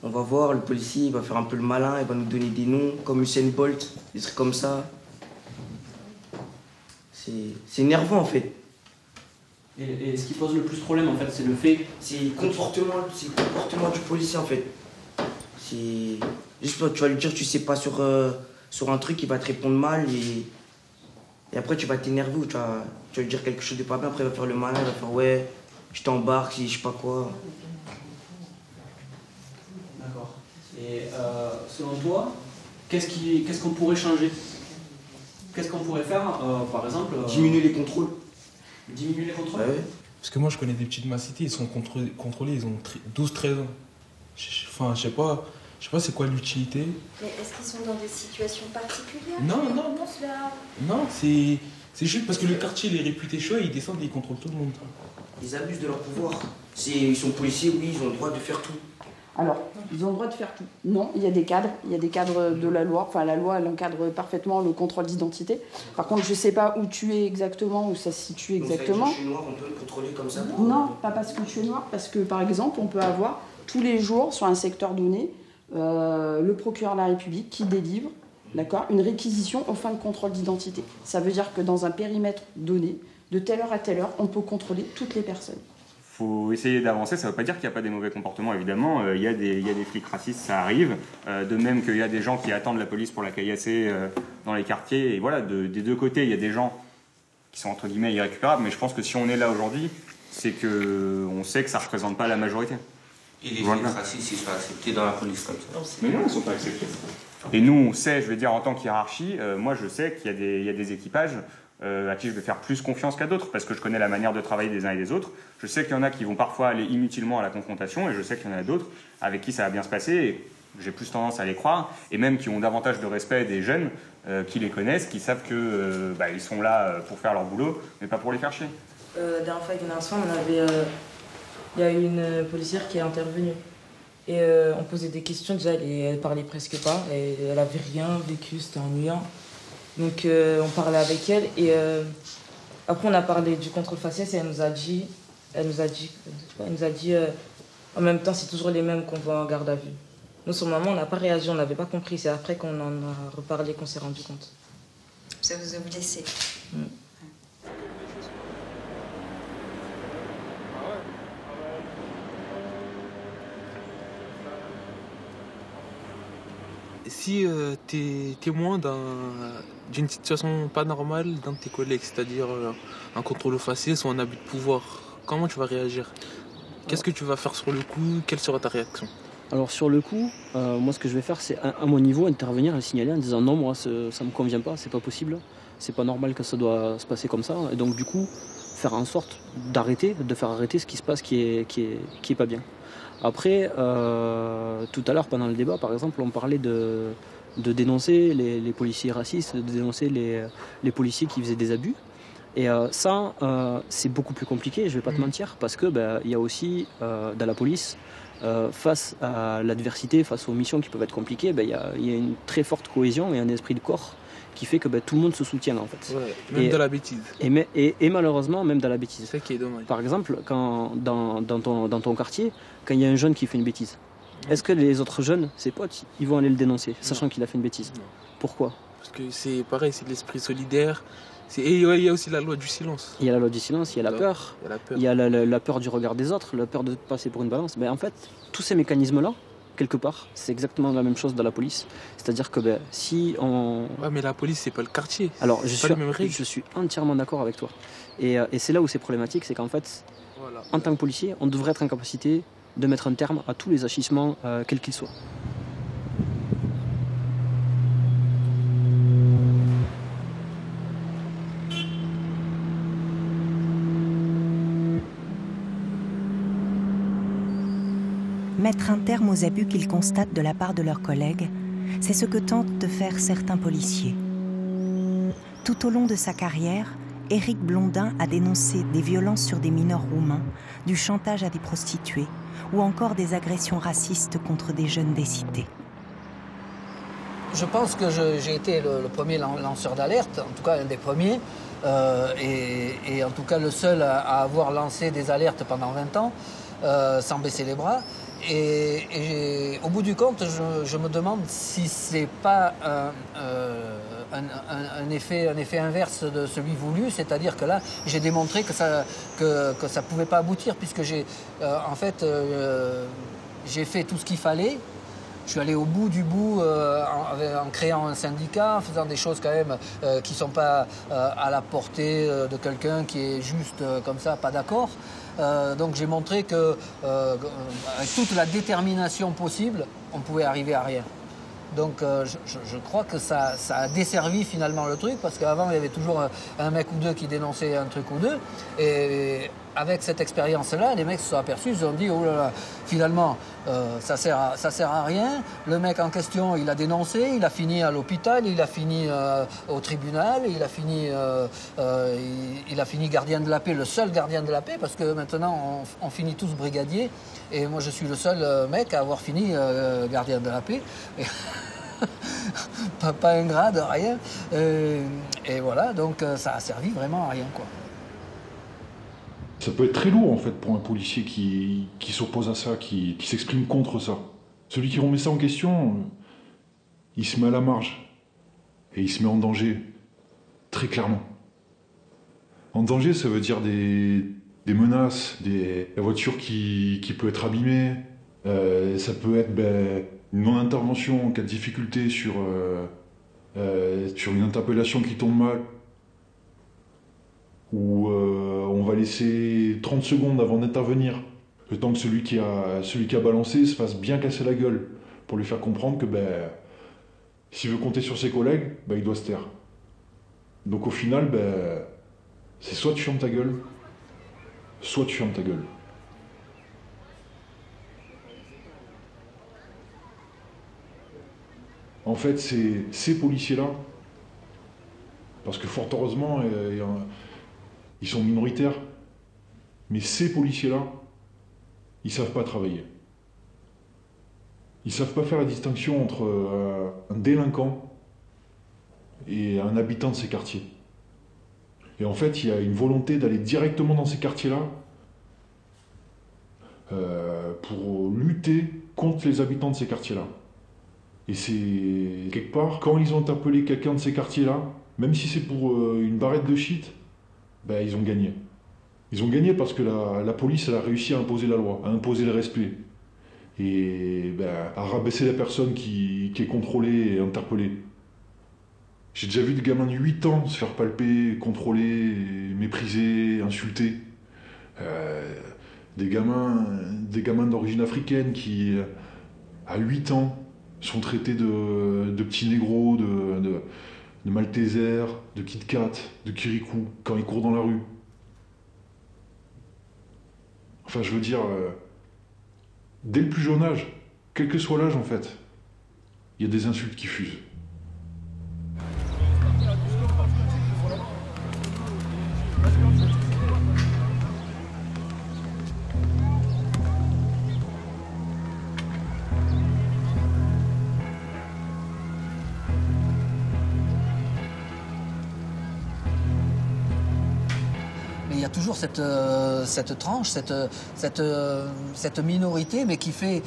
Speaker 24: On va voir, le policier il va faire un peu le malin, il va nous donner des noms comme Usain Bolt, des trucs comme ça. C'est énervant en fait.
Speaker 2: Et ce qui pose le plus problème en fait, c'est le fait...
Speaker 24: C'est le comportement du policier en fait. C'est juste tu vas lui dire tu sais pas sur un truc, il va te répondre mal et après tu vas t'énerver ou tu vas lui dire quelque chose de pas bien, après il va faire le malin, il va faire ouais, je t'embarque, je sais pas quoi.
Speaker 2: D'accord. Et selon toi, qu'est-ce qu'on pourrait changer? Qu'est-ce qu'on pourrait faire, par exemple
Speaker 24: Diminuer les contrôles.
Speaker 2: Diminuer les contrôles?
Speaker 24: Ouais.
Speaker 3: Parce que moi je connais des petites de ma cité, ils sont contrôlés, ils ont 12-13 ans. Enfin, je sais pas c'est quoi l'utilité.
Speaker 4: Mais est-ce qu'ils sont dans des situations particulières?
Speaker 3: Non, c'est juste parce que le quartier il est réputé chaud et ils descendent et ils contrôlent tout le monde.
Speaker 24: Ils abusent de leur pouvoir. Ils sont policiers, oui, ils ont le droit de faire tout.
Speaker 18: Alors, ils ont le droit de faire tout. Non, il y a des cadres de la loi. Enfin, la loi, elle encadre parfaitement le contrôle d'identité. Par contre, je ne sais pas où tu es exactement, où ça se situe exactement.
Speaker 24: Donc, ça veut dire que je suis noir, on peut me contrôler comme ça?
Speaker 18: Non, pas parce que tu es noir, parce que, par exemple, on peut avoir tous les jours, sur un secteur donné, le procureur de la République qui délivre, d'accord, une réquisition aux fins de contrôle d'identité. Ça veut dire que dans un périmètre donné, de telle heure à telle heure, on peut contrôler toutes les personnes.
Speaker 6: Il faut essayer d'avancer, ça ne veut pas dire qu'il n'y a pas des mauvais comportements, évidemment. Il y a des flics racistes, ça arrive. De même qu'il y a des gens qui attendent la police pour la caillasser dans les quartiers. Et voilà, des deux côtés, il y a des gens qui sont entre guillemets irrécupérables. Mais je pense que si on est là aujourd'hui, c'est qu'on sait que ça ne représente pas la majorité.
Speaker 24: Et les flics racistes, ils sont acceptés dans la police comme ça?
Speaker 6: Mais non, ils ne sont pas acceptés. Et nous, on sait, je veux dire, en tant qu'hiérarchie, moi je sais qu'il y a des équipages à qui je vais faire plus confiance qu'à d'autres, parce que je connais la manière de travailler des uns et des autres. Je sais qu'il y en a qui vont parfois aller inutilement à la confrontation, et je sais qu'il y en a d'autres avec qui ça va bien se passer, et j'ai plus tendance à les croire, et même qui ont davantage de respect des jeunes qui les connaissent, qui savent que ils sont là pour faire leur boulot, mais pas pour les faire chier.
Speaker 7: La dernière fois, avec une instant, il y a eu une policière qui est intervenue. Et on posait des questions, déjà elle parlait presque pas, et elle avait rien vécu, c'était ennuyant. Donc on parlait avec elle et après on a parlé du contrôle faciès et elle nous a dit en même temps c'est toujours les mêmes qu'on voit en garde à vue. Nous sur le moment on n'a pas réagi, on n'avait pas compris, c'est après qu'on en a reparlé qu'on s'est rendu compte.
Speaker 4: Ça vous a blessé?
Speaker 3: Si tu es témoin d'une situation pas normale d'un de tes collègues, c'est-à-dire un contrôle aux faciès ou un abus de pouvoir, comment tu vas réagir? Qu'est-ce que tu vas faire sur le coup? Quelle sera ta réaction?
Speaker 2: Alors sur le coup, moi ce que je vais faire, c'est à mon niveau intervenir et le signaler en disant non, moi ça me convient pas, c'est pas possible, c'est pas normal que ça doit se passer comme ça. Et donc du coup, faire en sorte de faire arrêter ce qui se passe qui est pas bien. Après, tout à l'heure pendant le débat, par exemple, on parlait de dénoncer les policiers racistes, de dénoncer les policiers qui faisaient des abus. Et ça, c'est beaucoup plus compliqué, je vais pas te mentir, parce que y a aussi dans la police, face à l'adversité, face aux missions qui peuvent être compliquées, il y a une très forte cohésion et un esprit de corps qui fait que tout le monde se soutient en fait.
Speaker 3: Ouais, même dans la bêtise.
Speaker 2: Et malheureusement, même dans la bêtise.
Speaker 3: C'est ça qui est dommage.
Speaker 2: Par exemple, quand dans ton quartier, quand il y a un jeune qui fait une bêtise, est-ce que les autres jeunes, ses potes, ils vont aller le dénoncer, sachant qu'il a fait une bêtise? Pourquoi?
Speaker 3: Parce que c'est pareil, c'est de l'esprit solidaire. Et il y a aussi la loi du silence.
Speaker 2: Il y a la loi du silence, il y a la peur. Il y a la peur du regard des autres, la peur de passer pour une balance. En fait, tous ces mécanismes-là, quelque part, c'est exactement la même chose dans la police. C'est-à-dire que si on...
Speaker 3: Ouais, mais la police, c'est pas le quartier.
Speaker 2: Alors, je suis entièrement d'accord avec toi. Et c'est là où c'est problématique, c'est qu'en fait, en tant que policier, on devrait être en capacité de mettre un terme à tous les agissements, quels qu'ils soient.
Speaker 5: Mettre un terme aux abus qu'ils constatent de la part de leurs collègues, c'est ce que tentent de faire certains policiers. Tout au long de sa carrière, Éric Blondin a dénoncé des violences sur des mineurs roumains, du chantage à des prostituées ou encore des agressions racistes contre des jeunes des cités.
Speaker 9: Je pense que j'ai été le premier lanceur d'alerte, en tout cas un des premiers, et en tout cas le seul à avoir lancé des alertes pendant 20 ans, sans baisser les bras. Et au bout du compte, je me demande si c'est pas un effet inverse de celui voulu, c'est-à-dire que là, j'ai démontré que ça pouvait pas aboutir, puisque j'ai fait tout ce qu'il fallait. Je suis allé au bout du bout en créant un syndicat, en faisant des choses quand même qui ne sont pas à la portée de quelqu'un qui est juste comme ça, pas d'accord. Donc j'ai montré que avec toute la détermination possible, on pouvait arriver à rien. Donc je crois que ça a desservi finalement le truc, parce qu'avant il y avait toujours un mec ou deux qui dénonçait un truc ou deux, et avec cette expérience-là, les mecs se sont aperçus, ils se sont dit oh là là, finalement ça sert à rien. Le mec en question, il a dénoncé, il a fini à l'hôpital, il a fini au tribunal, il a fini gardien de la paix, le seul gardien de la paix, parce que maintenant on finit tous brigadier, et moi je suis le seul mec à avoir fini gardien de la paix. pas un grade, rien. Et voilà, donc ça a servi vraiment à rien, quoi.
Speaker 11: Ça peut être très lourd en fait pour un policier qui s'oppose à ça, qui s'exprime contre ça. Celui qui remet ça en question, il se met à la marge et il se met en danger, très clairement. En danger, ça veut dire des menaces, la voiture qui peut être abîmée, ça peut être une non-intervention en cas de difficulté sur une interpellation qui tombe mal, où on va laisser 30 secondes avant d'intervenir, le temps que celui qui a balancé se fasse bien casser la gueule, pour lui faire comprendre que s'il veut compter sur ses collègues, il doit se taire. Donc au final, c'est soit tu fermes ta gueule, soit tu fermes ta gueule. En fait, c'est ces policiers-là, parce que fort heureusement, ils sont minoritaires, mais ces policiers-là, ils savent pas travailler. Ils savent pas faire la distinction entre un délinquant et un habitant de ces quartiers. Et en fait, il y a une volonté d'aller directement dans ces quartiers-là pour lutter contre les habitants de ces quartiers-là. Et c'est quelque part, quand ils ont interpellé quelqu'un de ces quartiers-là, même si c'est pour une barrette de shit, ils ont gagné. Ils ont gagné parce que la police, elle a réussi à imposer la loi, à imposer le respect. Et à rabaisser la personne qui est contrôlée et interpellée. J'ai déjà vu des gamins de 8 ans se faire palper, contrôler, mépriser, insulter. Des gamins d'origine africaine qui à 8 ans, sont traités de petits négros, de Maltesers, de Kit Kat, de Kirikou, quand ils courent dans la rue. Enfin, je veux dire, dès le plus jeune âge, quel que soit l'âge en fait, il y a des insultes qui fusent.
Speaker 9: Il y a toujours cette tranche, cette minorité, mais qui fait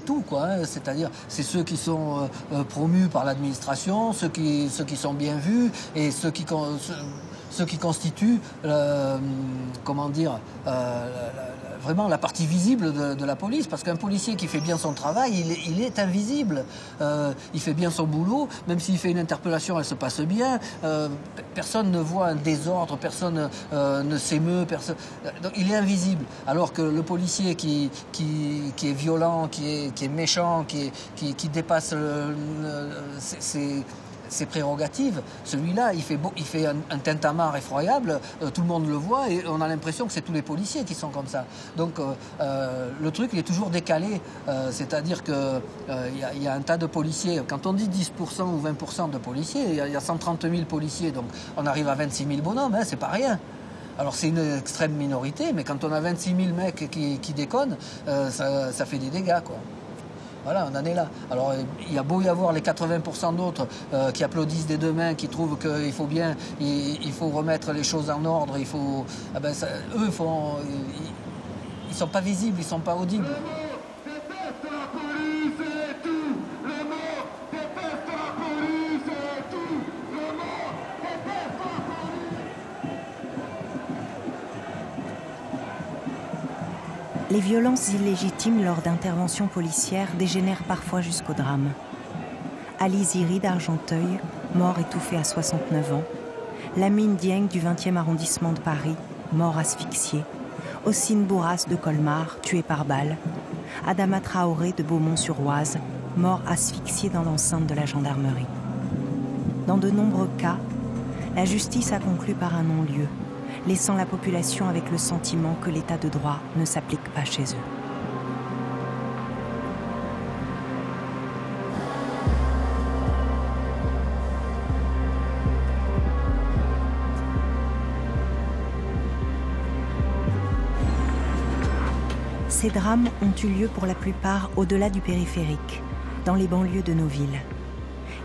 Speaker 9: tout, quoi. Hein. C'est-à-dire, c'est ceux qui sont promus par l'administration, ceux qui sont bien vus, et ceux qui constituent, comment dire, vraiment la partie visible de la police, parce qu'un policier qui fait bien son travail, il est invisible. Il fait bien son boulot, même s'il fait une interpellation, elle se passe bien. Personne ne voit un désordre, personne ne s'émeut, donc il est invisible. Alors que le policier qui est violent, qui est méchant, qui dépasse ses prérogatives, celui-là, il fait un tintamarre effroyable, tout le monde le voit et on a l'impression que c'est tous les policiers qui sont comme ça. Donc le truc, il est toujours décalé, c'est-à-dire qu'il y a un tas de policiers. Quand on dit 10% ou 20% de policiers, il y a 130 000 policiers, donc on arrive à 26 000 bonhommes, hein, c'est pas rien. Alors c'est une extrême minorité, mais quand on a 26 000 mecs qui déconnent, ça fait des dégâts, quoi. Voilà, on en est là. Alors, il y a beau y avoir les 80% d'autres qui applaudissent des deux mains, qui trouvent qu'il faut bien, il faut remettre les choses en ordre, il faut... Ah ben ça, eux, ils sont pas visibles, ils sont pas audibles.
Speaker 5: Les violences illégitimes lors d'interventions policières dégénèrent parfois jusqu'au drame. Ali Ziri d'Argenteuil, mort étouffé à 69 ans. Lamine Dieng du 20e arrondissement de Paris, mort asphyxié. Ossine Bourras de Colmar, tué par balle. Adama Traoré de Beaumont-sur-Oise, mort asphyxié dans l'enceinte de la gendarmerie. Dans de nombreux cas, la justice a conclu par un non-lieu, laissant la population avec le sentiment que l'état de droit ne s'applique pas chez eux. Ces drames ont eu lieu pour la plupart au-delà du périphérique, dans les banlieues de nos villes.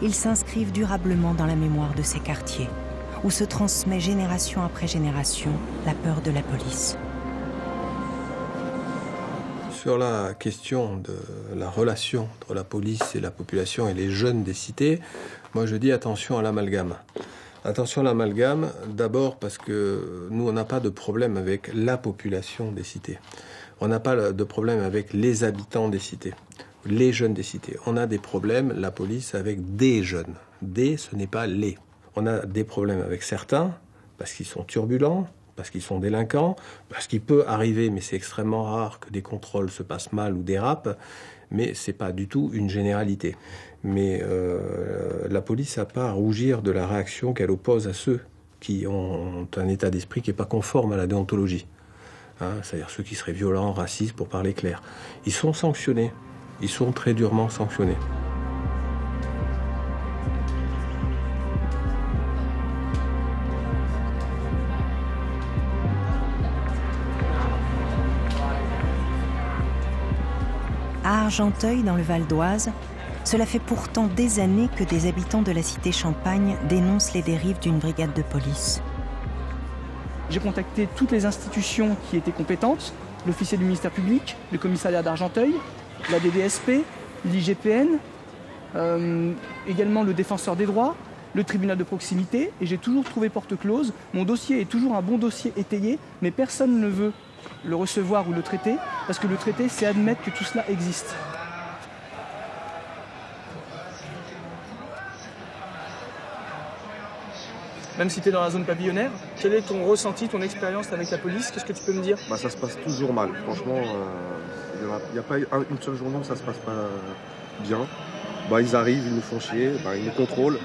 Speaker 5: Ils s'inscrivent durablement dans la mémoire de ces quartiers, où se transmet génération après génération la peur de la police.
Speaker 8: Sur la question de la relation entre la police et la population et les jeunes des cités, moi je dis attention à l'amalgame. Attention à l'amalgame, d'abord parce que nous on n'a pas de problème avec la population des cités. On n'a pas de problème avec les habitants des cités, les jeunes des cités. On a des problèmes, la police, avec des jeunes. Des, ce n'est pas les. On a des problèmes avec certains, parce qu'ils sont turbulents, parce qu'ils sont délinquants, parce qu'il peut arriver, mais c'est extrêmement rare, que des contrôles se passent mal ou dérapent, mais c'est pas du tout une généralité. Mais la police n'a pas à rougir de la réaction qu'elle oppose à ceux qui ont un état d'esprit qui n'est pas conforme à la déontologie. Hein, c'est-à-dire ceux qui seraient violents, racistes, pour parler clair. Ils sont sanctionnés, ils sont très durement sanctionnés.
Speaker 5: À Argenteuil, dans le Val d'Oise, cela fait pourtant des années que des habitants de la cité Champagne dénoncent les dérives d'une brigade de police.
Speaker 12: J'ai contacté toutes les institutions qui étaient compétentes, l'officier du ministère public, le commissariat d'Argenteuil, la DDSP, l'IGPN, également le défenseur des droits, le tribunal de proximité, et j'ai toujours trouvé porte close. Mon dossier est toujours un bon dossier étayé, mais personne ne veut le recevoir ou le traiter, parce que le traiter, c'est admettre que tout cela existe. Même si tu es dans la zone pavillonnaire, quel est ton ressenti, ton expérience avec la police? Qu'est-ce que tu peux me dire?
Speaker 13: Ça se passe toujours mal. Franchement, Il n'y a pas une seule journée où ça se passe pas bien. Bah, ils arrivent, ils nous font chier, bah, ils nous contrôlent.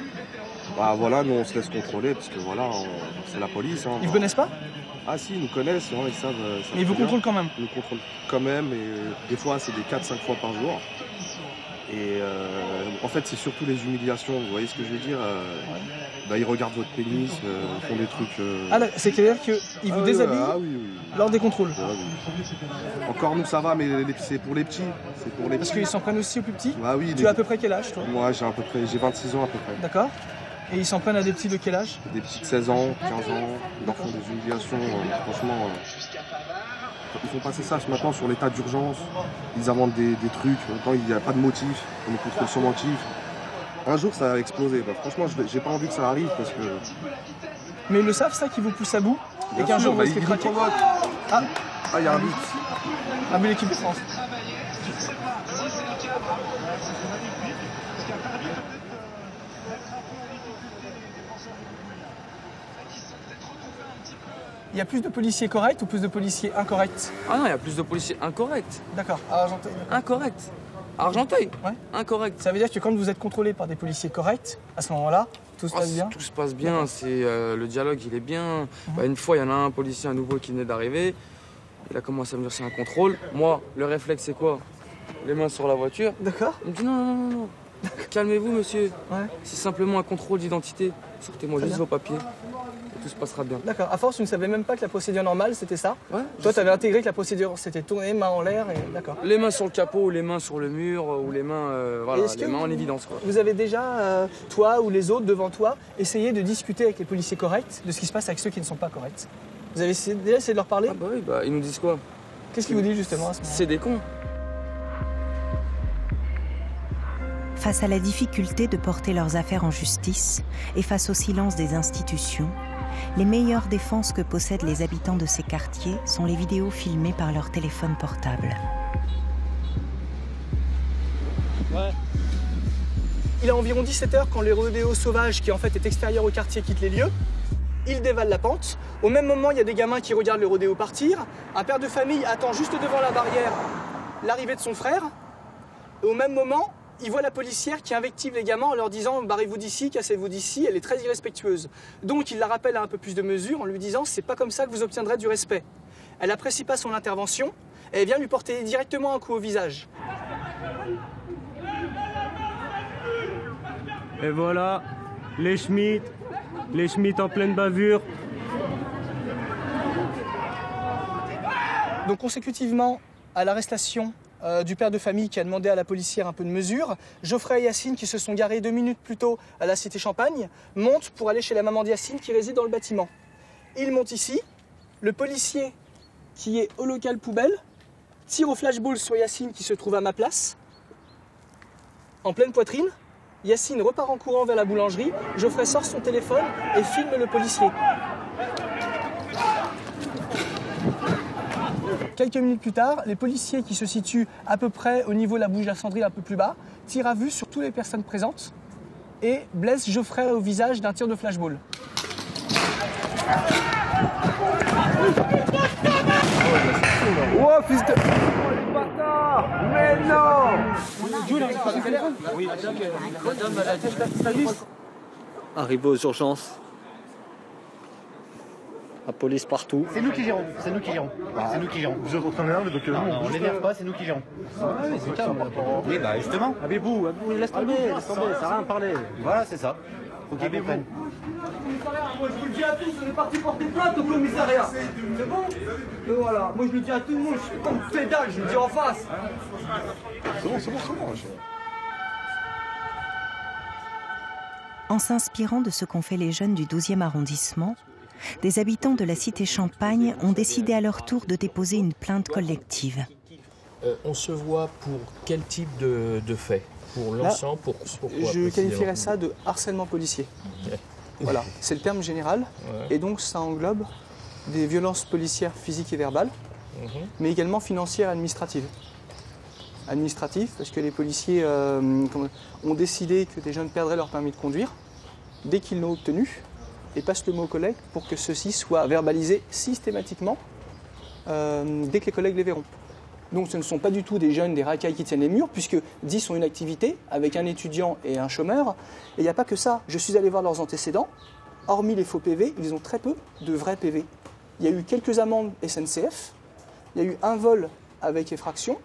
Speaker 13: Bah voilà, nous on se laisse contrôler parce que voilà, c'est la police. Hein,
Speaker 12: Ils vous connaissent pas?
Speaker 13: Ah si, ils nous connaissent, hein, ils savent.
Speaker 12: Mais ils vous contrôlent quand même?
Speaker 13: Ils nous contrôlent quand même, et des fois c'est des 4-5 fois par jour. Et en fait, c'est surtout les humiliations, vous voyez ce que je veux dire bah, ils regardent votre pénis, ils font des trucs...
Speaker 12: Ah, c'est-à-dire qu'ils vous déshabillent lors des contrôles?
Speaker 13: Encore nous ça va, mais c'est pour les petits.
Speaker 12: Parce qu'ils s'en prennent aussi aux plus petits?
Speaker 13: Ah oui.
Speaker 12: Tu as à peu près quel âge, toi?
Speaker 13: Moi, j'ai 26 ans à peu près.
Speaker 12: D'accord. Et ils s'en prennent à des petits de quel âge?
Speaker 13: Des petits de 16 ans, 15 ans, ils leur font des humiliations, franchement... Ils font passer ça ce matin sur l'état d'urgence, ils inventent des trucs, maintenant il n'y a pas de motif, on nous contrôle sans motif. Un jour ça va exploser, bah, franchement j'ai pas envie que ça arrive parce que...
Speaker 12: Mais ils le savent ça, qu'ils vous poussent à bout?
Speaker 13: Bien
Speaker 12: et qu'un jour
Speaker 13: bah,
Speaker 12: vous serez craqué?
Speaker 13: Ah, il y a un but.
Speaker 12: Un but l'équipe de France. Il y a plus de policiers corrects ou plus de policiers incorrects?
Speaker 14: Ah non, il y a plus de policiers incorrects.
Speaker 12: D'accord, à Argenteuil.
Speaker 14: Incorrects. À Argenteuil?
Speaker 12: Ouais.
Speaker 14: Incorrect.
Speaker 12: Ça veut dire que quand vous êtes contrôlé par des policiers corrects, à ce moment-là, tout se passe bien?
Speaker 14: Tout se passe bien, le dialogue il est bien. Bah, une fois, il y en a un policier, un nouveau qui venait d'arriver. Il a commencé à me dire c'est un contrôle. Moi, le réflexe c'est quoi? Les mains sur la voiture.
Speaker 12: D'accord.
Speaker 14: Il me dit non. Calmez-vous monsieur. Ouais. C'est simplement un contrôle d'identité. Sortez-moi juste vos papiers. Tout se passera bien.
Speaker 12: D'accord. À force, tu ne savais même pas que la procédure normale, c'était ça?
Speaker 14: Ouais.
Speaker 12: Toi, tu avais intégré que la procédure, c'était tourner, main en l'air, et d'accord.
Speaker 14: Les mains sur le capot, les mains sur le mur, ou les mains, les mains en évidence. Quoi.
Speaker 12: Vous avez déjà, toi ou les autres devant toi, essayé de discuter avec les policiers corrects de ce qui se passe avec ceux qui ne sont pas corrects? Vous avez déjà essayé de leur parler?
Speaker 14: Ah bah oui, ils nous disent quoi?
Speaker 12: Qu'est-ce qu'ils vous disent justement à ce moment-là?
Speaker 14: C'est des cons.
Speaker 5: Face à la difficulté de porter leurs affaires en justice et face au silence des institutions, les meilleures défenses que possèdent les habitants de ces quartiers sont les vidéos filmées par leur téléphone portable.
Speaker 12: Ouais. Il est environ 17h quand le rodéo sauvage, qui en fait est extérieur au quartier, quitte les lieux. Il dévale la pente. Au même moment, il y a des gamins qui regardent le rodéo partir. Un père de famille attend juste devant la barrière l'arrivée de son frère. Et au même moment, il voit la policière qui invective les gamins en leur disant « barrez-vous d'ici, cassez-vous d'ici », elle est très irrespectueuse. Donc il la rappelle à un peu plus de mesure en lui disant « c'est pas comme ça que vous obtiendrez du respect ». Elle n'apprécie pas son intervention et elle vient lui porter directement un coup au visage.
Speaker 15: Et voilà, les Schmitt en pleine bavure.
Speaker 12: Donc consécutivement à l'arrestation du père de famille qui a demandé à la policière un peu de mesure, Geoffrey et Yacine, qui se sont garés 2 minutes plus tôt à la cité Champagne, montent pour aller chez la maman de Yacine qui réside dans le bâtiment. Ils montent ici, le policier qui est au local poubelle tire au flashball sur Yacine qui se trouve à ma place, en pleine poitrine. Yacine repart en courant vers la boulangerie, Geoffrey sort son téléphone et filme le policier. Quelques minutes plus tard, les policiers qui se situent à peu près au niveau de la bouche de la cendrille un peu plus bas tirent à vue sur toutes les personnes présentes et blessent Geoffrey au visage d'un tir de flashball.
Speaker 15: Oh fils de... Oh les bâtards! Mais non!
Speaker 2: Arrivé aux urgences. La police partout.
Speaker 16: C'est nous qui gérons, c'est nous qui gérons. C'est nous qui gérons.
Speaker 11: Vous êtes en train d'énerver, donc
Speaker 16: on l'énerve pas, c'est nous qui gérons. Oui, bah justement. Avez-vous, laisse tomber, ça sert à rien de parler. Voilà, c'est ça. Faut qu'ils comprennent.
Speaker 12: Moi je vous le dis à tous, on est parti porter plainte au commissariat. C'est bon? Et voilà, moi je le dis à tout le monde, je suis comme pédale, je le dis en face.
Speaker 11: C'est bon.
Speaker 5: En s'inspirant de ce qu'ont fait les jeunes du 12e arrondissement, des habitants de la cité Champagne ont décidé à leur tour de déposer une plainte collective.
Speaker 10: On se voit pour quel type de fait? Pour l'ensemble, pourquoi?
Speaker 12: Je qualifierais ça de harcèlement policier.
Speaker 10: Okay.
Speaker 12: Voilà, c'est le terme général. Et donc ça englobe des violences policières physiques et verbales, mais également financières et administratives. Administratives, parce que les policiers ont décidé que des jeunes perdraient leur permis de conduire dès qu'ils l'ont obtenu, et passent le mot aux collègues pour que ceci soit verbalisé systématiquement dès que les collègues les verront. Donc ce ne sont pas du tout des jeunes, des racailles qui tiennent les murs, puisque 10 ont une activité avec un étudiant et un chômeur. Et il n'y a pas que ça. Je suis allé voir leurs antécédents. Hormis les faux PV, ils ont très peu de vrais PV. Il y a eu quelques amendes SNCF, il y a eu un vol avec effraction,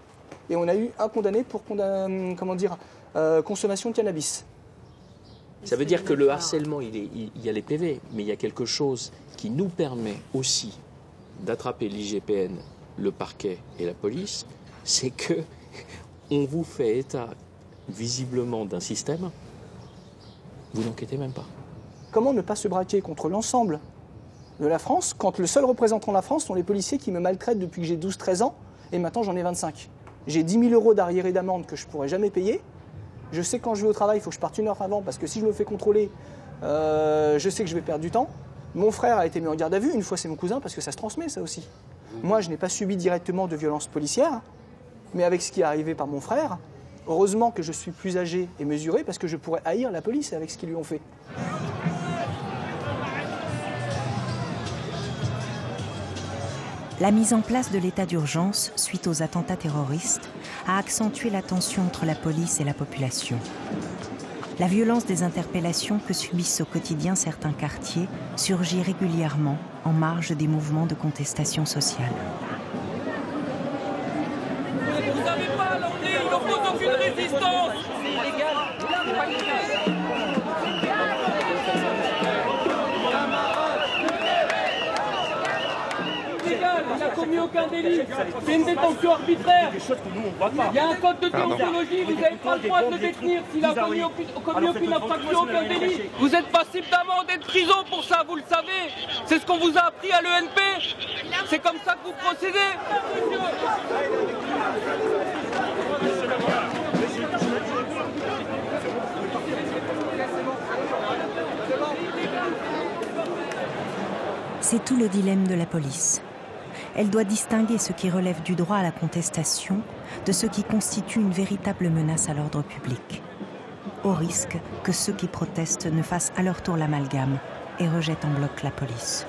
Speaker 12: et on a eu un condamné pour consommation de cannabis.
Speaker 10: Ça veut dire que le harcèlement, il y a les PV, mais il y a quelque chose qui nous permet aussi d'attraper l'IGPN, le parquet et la police, c'est que on vous fait état visiblement d'un système, vous n'enquêtez même pas.
Speaker 12: Comment ne pas se braquer contre l'ensemble de la France quand le seul représentant de la France sont les policiers qui me maltraitent depuis que j'ai 12-13 ans et maintenant j'en ai 25. J'ai 10 000 € d'arriérés d'amende que je ne pourrais jamais payer. Je sais que quand je vais au travail, il faut que je parte 1 heure avant parce que si je me fais contrôler, je sais que je vais perdre du temps. Mon frère a été mis en garde à vue, une fois c'est mon cousin parce que ça se transmet ça aussi. Moi je n'ai pas subi directement de violences policières, mais avec ce qui est arrivé par mon frère, heureusement que je suis plus âgé et mesuré parce que je pourrais haïr la police avec ce qu'ils lui ont fait.
Speaker 5: La mise en place de l'état d'urgence suite aux attentats terroristes a accentué la tension entre la police et la population. La violence des interpellations que subissent au quotidien certains quartiers surgit régulièrement en marge des mouvements de contestation sociale.
Speaker 17: Vous n'avez pas à l'emmener, il n'oppose aucune résistance. C'est illégal. Il n'a commis aucun délit. C'est une détention arbitraire. Il y a un code de déontologie, vous n'avez pas le droit de le détenir s'il a commis aucune infraction, aucun délit. Vous êtes passible d'amende et de prison pour ça, vous le savez. C'est ce qu'on vous a appris à l'ENP. C'est comme ça que vous procédez.
Speaker 5: C'est tout le dilemme de la police. Elle doit distinguer ce qui relève du droit à la contestation de ce qui constitue une véritable menace à l'ordre public, au risque que ceux qui protestent ne fassent à leur tour l'amalgame et rejettent en bloc la police.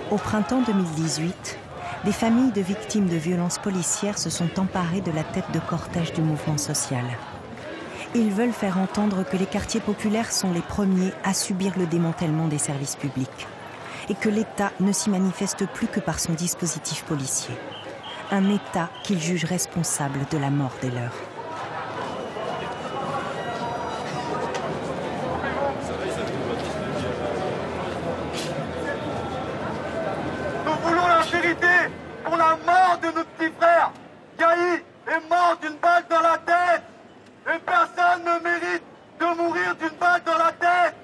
Speaker 5: Au printemps 2018, des familles de victimes de violences policières se sont emparées de la tête de cortège du mouvement social. Ils veulent faire entendre que les quartiers populaires sont les premiers à subir le démantèlement des services publics et que l'État ne s'y manifeste plus que par son dispositif policier. Un État qu'ils jugent responsable de la mort des leurs.
Speaker 19: Nous voulons la vérité pour la mort de notre petit frère. Gaï est mort d'une balle dans la tête. Et personne ne mérite de mourir d'une balle dans la tête.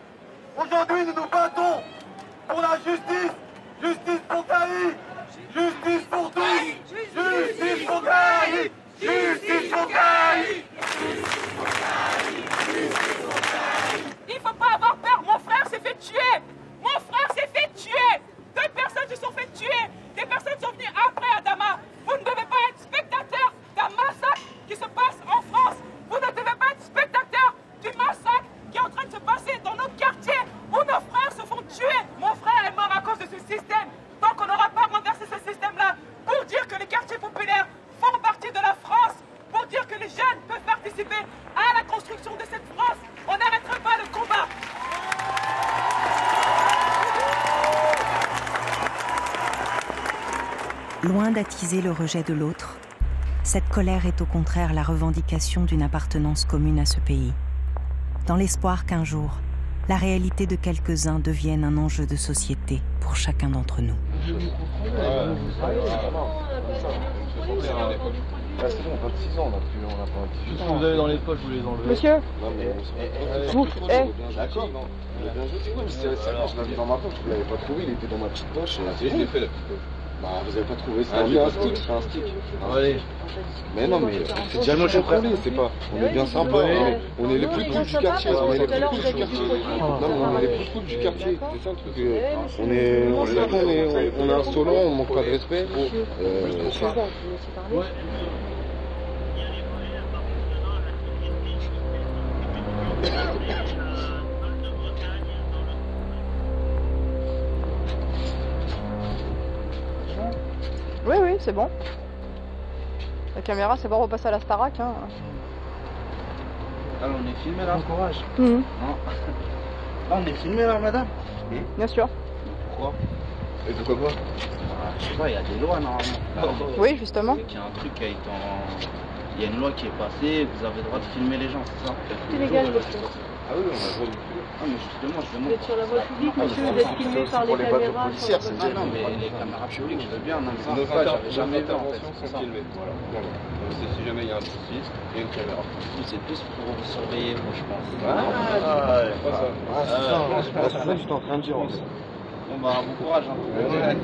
Speaker 19: Aujourd'hui, nous nous battons pour la justice. Justice pour Gaï. Justice pour tous. Justice pour Gaï. Justice pour Gaï.
Speaker 17: Il faut pas avoir peur, mon frère s'est fait tuer. Mon frère s'est fait tuer. 2 personnes se sont fait tuer. Des personnes sont venues après Adama. Vous ne devez pas être spectateur d'un massacre qui se passe en France. Vous ne devez pas être spectateur du massacre qui est en train de se passer dans notre quartier où nos frères se font tuer. Mon frère est mort à cause de ce système. Tant qu'on n'aura pas renversé ce système-là, pour dire que les quartiers populaires font partie de la France, pour dire que les jeunes peuvent participer à la construction de cette France, on n'arrêtera pas le combat.
Speaker 5: Loin d'attiser le rejet de l'autre, cette colère est au contraire la revendication d'une appartenance commune à ce pays, dans l'espoir qu'un jour, la réalité de quelques-uns devienne un enjeu de société pour chacun d'entre nous.
Speaker 15: Ah, c'est bon, 26 ans, on a pas 18 ans.
Speaker 16: Tout ce que vous avez dans les poches, vous les enlevez.
Speaker 20: Monsieur
Speaker 15: Non, mais
Speaker 20: vous,
Speaker 15: d'accord, non. C'est vrai, je l'avais dans ma poche, vous l'avez pas trouvé, il était dans ma petite poche.
Speaker 13: Je l'ai fait la petite poche.
Speaker 15: Bah, vous avez pas trouvé, c'était un stick, c'est un stick.
Speaker 16: Allez.
Speaker 15: Mais non, mais c'est déjà le contrôlé, c'est pas. On est bien sympa, on est les plus cool du quartier, on est les plus cool du quartier. Non, mais on est les plus cool du quartier, c'est ça le truc. On est insolent, on manque pas de respect. C'est ça.
Speaker 20: Oui, oui, c'est bon. La caméra, c'est bon, on repasse à la Starac. Hein.
Speaker 16: Alors, on est filmé là. Bon courage.
Speaker 20: Non.
Speaker 16: Là, on est filmé là, madame.
Speaker 20: Bien sûr.
Speaker 16: Pourquoi?
Speaker 15: Et de quoi?
Speaker 16: Je sais pas, il y a des lois normalement.
Speaker 20: Oui, justement.
Speaker 16: Il y a un truc qui a été Il y a une loi qui est passée, vous avez le droit de filmer les gens, c'est ça?
Speaker 20: C'est légal, monsieur.
Speaker 15: Ah oui, on a le droit de filmer.
Speaker 16: Ah, mais justement, je demande.
Speaker 20: Vous êtes sur la voie publique, monsieur, vous êtes filmé par les caméras.
Speaker 16: Ah non, mais les caméras publiques, je veux bien, non, mais ça, j'avais jamais fait en fait.
Speaker 15: Sont filmées, voilà. Si jamais il y a un souci, il y a une caméra.
Speaker 16: C'est plus pour vous surveiller, moi, je pense.
Speaker 15: C'est ça que j'étais en train de dire.
Speaker 16: Bon, bah, bon courage. Hein.